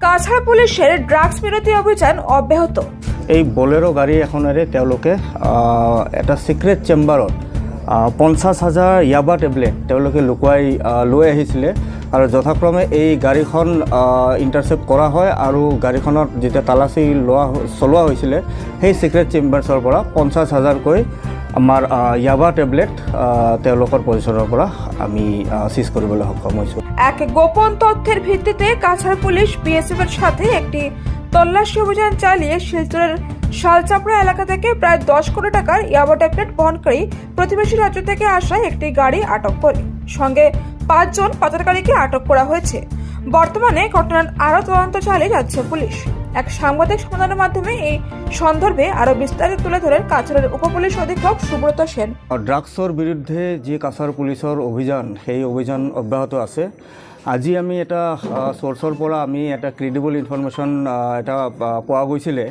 Cachar পুলিশেৰ drugs বিৰোধী অভিযান অব্যাহত। এই বলেৰো গাড়ী এখনেৰে তেওঁলোকে এটা সিক্ৰেট চেম্বাৰত 50,000 ইয়াবা টেবলেট তেওঁলোকে লুকুৱাই লৈ আহিছিলে আৰু যথাক্ৰমে এই গাড়ীখন ইণ্টাৰচেপ্ট কৰা হয় আৰু গাড়ীখনত যেতিয়া তালাচী চলোৱা হৈছিলে সেই সিক্ৰেট চেম্বাৰ্ছৰ পৰা 50,000কৈ আমাৰ ইয়াবা টেবলেট তেওঁলোকৰ পজিশনৰ পৰা আমি সিজ কৰিবলৈ সক্ষম হৈছোঁ। এক গোপন তথ্যের ভিত্তিতে কাছাড় পুলিশ বিএসএফ এর সাথে একটি তল্লাশি অভিযান চালিয়ে শিলচরের শালচাপড়া এলাকা থেকে প্রায় 10 কোটি টাকার ইয়াবা ট্যাবলেট বহনকারী প্রতিবেশী রাজ্য থেকে আসা একটি গাড়ি আটক করে সঙ্গে 5 জন পাচারকারীকে আটক করা হয়েছে। বর্তমানে ঘটনার আরও তদন্ত চালিয়ে যাচ্ছে পুলিশ। এক সাংবাদিক সম্মেলনের মাধ্যমে এই সন্দর্ভে আরো বিস্তারিত তুলে ধরেন কাছাড়ের উপপুলিশ অধীক্ষক সুব্রত সেন। ড্ৰাগসৰ বিৰুদ্ধে যি কাছাৰ পুলিচৰ অভিযান সেই অভিযান অব্যাহত আছে। আজি আমি এটা সোৰ্সৰ পৰা আমি এটা ক্ৰেডিবল ইনফৰমেশ্যন এটা পোৱা গৈছিলে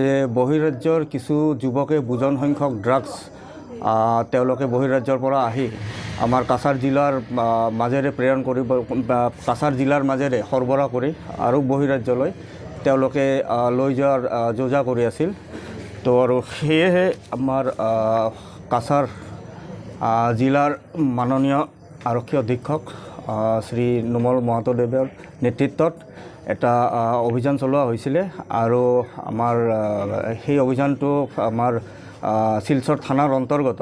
যে বহিৰাজ্যৰ কিছু যুৱকে বুজন সংখ্যক ড্ৰাগছ তেওঁলোকে বহিৰাজ্যৰ পৰা আহি আমাৰ কাছাৰ জিলাৰ মাজেৰে প্ৰেৰণ কৰিব কাছাৰ জিলাৰ মাজেৰে সৰবৰাহ কৰি আৰু বহিৰাজ্যলৈ তেওঁলোকে লৈ যোৱাৰ যোজা কৰি আছিল। তো আৰু সেয়েহে আমাৰ কাছাৰ জিলাৰ মাননীয় আৰক্ষী অধীক্ষক শ্ৰী নোমল মহাতোদেৱৰ নেতৃত্বত এটা অভিযান চলোৱা হৈছিলে আৰু আমাৰ সেই অভিযানটো আমাৰ শিলচৰ থানাৰ অন্তৰ্গত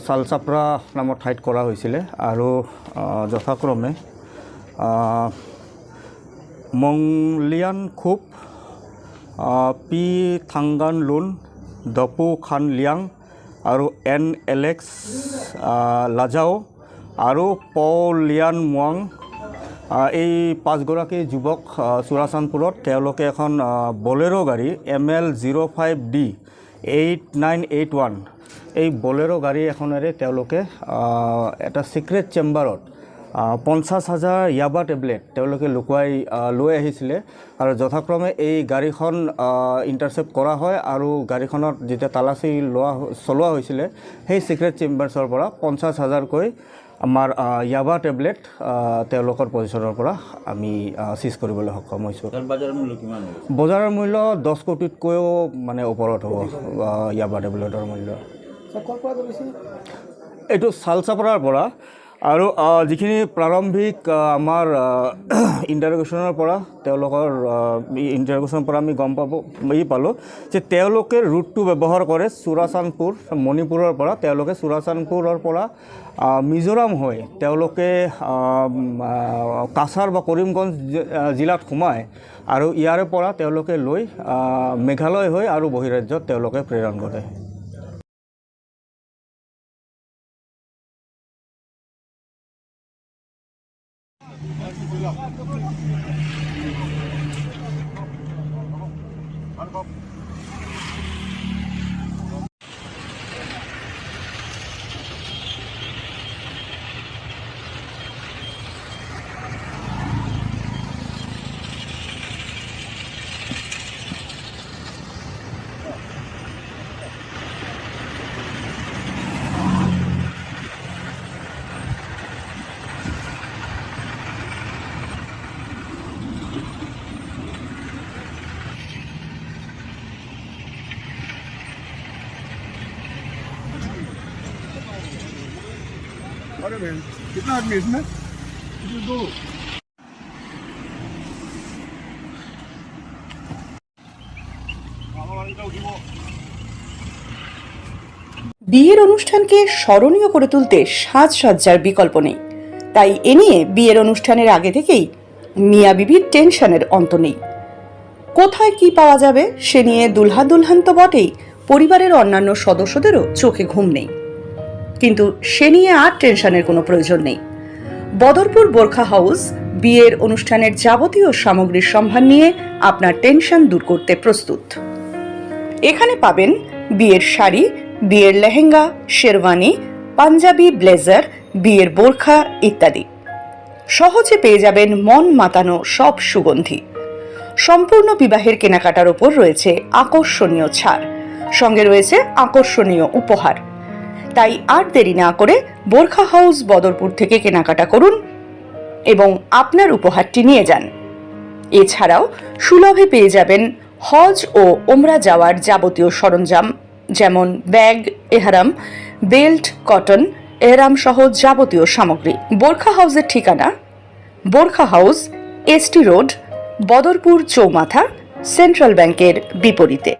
শালচাপড়া নামৰ ঠাইত কৰা হৈছিলে আৰু যথাক্ৰমে মংলিয়ান খুব পি থাংগান লুন দপু খান লিয়াং আৰু এন এলেক্স লাজাও আৰু পলিয়ান মুৱাং এই 5গৰাকী যুৱক চুৰাচানপুৰত তেওঁলোকে এখন বলেৰো গাড়ী ML05D 8981 এই বলেৰো গাড়ী এখনেৰে তেওঁলোকে এটা সিক্ৰেট চেম্বাৰত 50,000 ইয়াবা টেবলেট তেওঁলোকে লুকুৱাই লৈ আহিছিলে আৰু যথাক্ৰমে এই গাড়ীখন ইণ্টাৰচেপ্ট কৰা হয় আৰু গাড়ীখনত যেতিয়া তালাচী চলোৱা হৈছিলে সেই সিক্ৰেট চেম্বাৰ্ছৰ পৰা 50,000কৈ আমাৰ ইয়াবা টেবলেট তেওঁলোকৰ পজিশনৰ পৰা আমি সিজ কৰিবলৈ সক্ষম হৈছোঁ। বজাৰৰ মূল্য 10 কোটিতকৈও মানে ওপৰত হ'ব ইয়াবা টেবলেটৰ মূল্য। এইটো শালচাপড়াৰ পৰা আৰু যিখিনি প্ৰাৰম্ভিক আমাৰ ইণ্টাৰগেশ্যনৰ পৰা তেওঁলোকৰ ইণ্টাৰগেশ্যনৰ পৰা আমি গম পালোঁ যে তেওঁলোকে ৰুটটো ব্যৱহাৰ কৰে চুৰাচানপুৰ মণিপুৰৰ পৰা তেওঁলোকে চুৰাচানপুৰৰ পৰা মিজোৰাম হৈ তেওঁলোকে কাছাৰ বা কৰিমগঞ্জ জিলাত সোমায় আৰু ইয়াৰে পৰা তেওঁলোকে লৈ মেঘালয় হৈ আৰু বহিৰাজ্যত তেওঁলোকে প্ৰেৰণ কৰে। अरे भाई कितना आदमी है इसमें? दो। বিয়ের অনুষ্ঠানকে স্মরণীয় করে তুলতে সাজসজ্জার বিকল্প নেই, তাই এ নিয়ে বিয়ের অনুষ্ঠানের আগে থেকেই মিয়া বিবির টেনশনের অন্ত নেই। কোথায় কি পাওয়া যাবে সে নিয়ে দুলহা দুলহান তো বটেই, পরিবারের অন্যান্য সদস্যদেরও চোখে ঘুম নেই। কিন্তু সে নিয়ে আর টেনশনের কোনো প্রয়োজন নেই। বদরপুর বোরখা হাউস বিয়ের অনুষ্ঠানের যাবতীয় সামগ্রীর সম্ভার নিয়ে আপনার টেনশন দূর করতে প্রস্তুত। এখানে পাবেন বিয়ের শাড়ি, বিয়ের লেহেঙ্গা, শেরওয়ানি, পাঞ্জাবি, ব্লেজার, বিয়ের বোরখা ইত্যাদি। সহজে পেয়ে যাবেন মন মাতানো সব সুগন্ধি। সম্পূর্ণ বিবাহের কেনাকাটার ওপর রয়েছে আকর্ষণীয় ছাড়, সঙ্গে রয়েছে আকর্ষণীয় উপহার। তাই আর দেরি না করে বোরখা হাউস বদরপুর থেকে কেনাকাটা করুন এবং আপনার উপহারটি নিয়ে যান। এছাড়াও সুলভে পেয়ে যাবেন হজ ও ওমরা যাওয়ার যাবতীয় সরঞ্জাম, যেমন ব্যাগ, এহরাম, বেল্ট, কটন, এহরাম সহ যাবতীয় সামগ্রী। বোরখা হাউসের ঠিকানা: বোরখা হাউস, এসটি রোড, বদরপুর চৌমাথা, সেন্ট্রাল ব্যাংকের বিপরীতে।